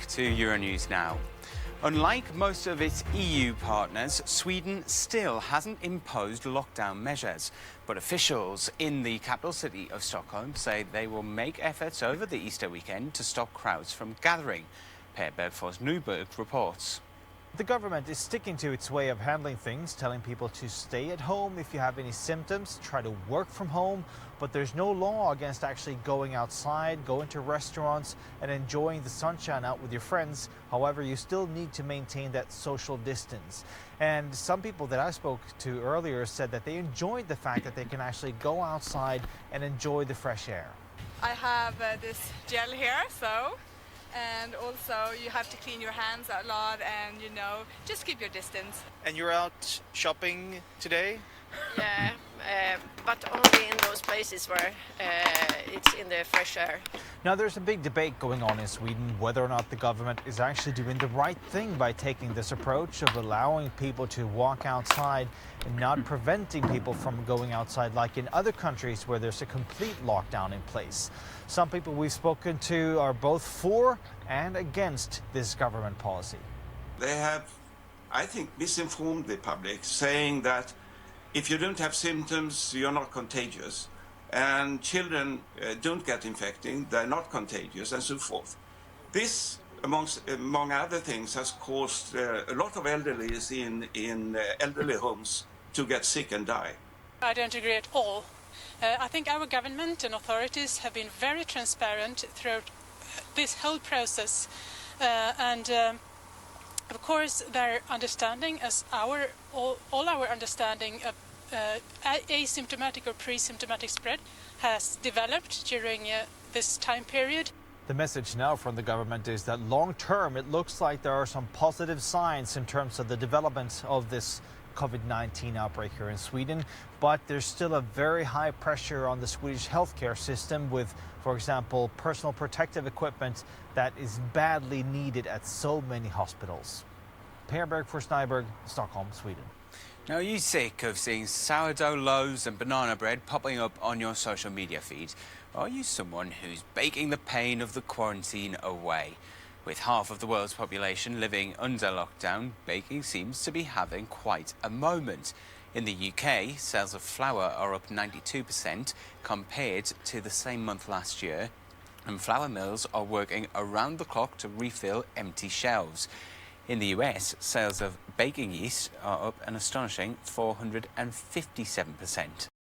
to Euronews now. Unlike most of its EU partners, Sweden still hasn't imposed lockdown measures. But officials in the capital city of Stockholm say they will make efforts over the Easter weekend to stop crowds from gathering. Per Bergfors Nyberg reports. The government is sticking to its way of handling things, telling people to stay at home if you have any symptoms, try to work from home, but there's no law against actually going outside, going to restaurants and enjoying the sunshine out with your friends. However, you still need to maintain that social distance. And some people that I spoke to earlier said that they enjoyed the fact that they can actually go outside and enjoy the fresh air. I have this gel here, and also you have to clean your hands a lot and, just keep your distance. And you're out shopping today? Yeah, but only in those places where it's in the fresh air. Now, there's a big debate going on in Sweden whether or not the government is actually doing the right thing by taking this approach of allowing people to walk outside and not preventing people from going outside like in other countries where there's a complete lockdown in place. Some people we've spoken to are both for and against this government policy. They have, I think, misinformed the public, saying that if you don't have symptoms, you're not contagious. And children don't get infected, they're not contagious, and so forth. This, among other things, has caused a lot of elderlies in elderly homes to get sick and die. I don't agree at all. I think our government and authorities have been very transparent throughout this whole process. Of course, their understanding, as all our understanding of asymptomatic or pre-symptomatic spread has developed during this time period. The message now from the government is that long term it looks like there are some positive signs in terms of the development of this COVID-19 outbreak here in Sweden, but there's still a very high pressure on the Swedish healthcare system with, for example, personal protective equipment that is badly needed at so many hospitals. Per Bergfors Nyberg, Stockholm, Sweden. Now, are you sick of seeing sourdough loaves and banana bread popping up on your social media feed? Are you someone who's baking the pain of the quarantine away? With half of the world's population living under lockdown, baking seems to be having quite a moment. In the UK, sales of flour are up 92% compared to the same month last year, and flour mills are working around the clock to refill empty shelves. In the US, sales of baking yeast are up an astonishing 457%.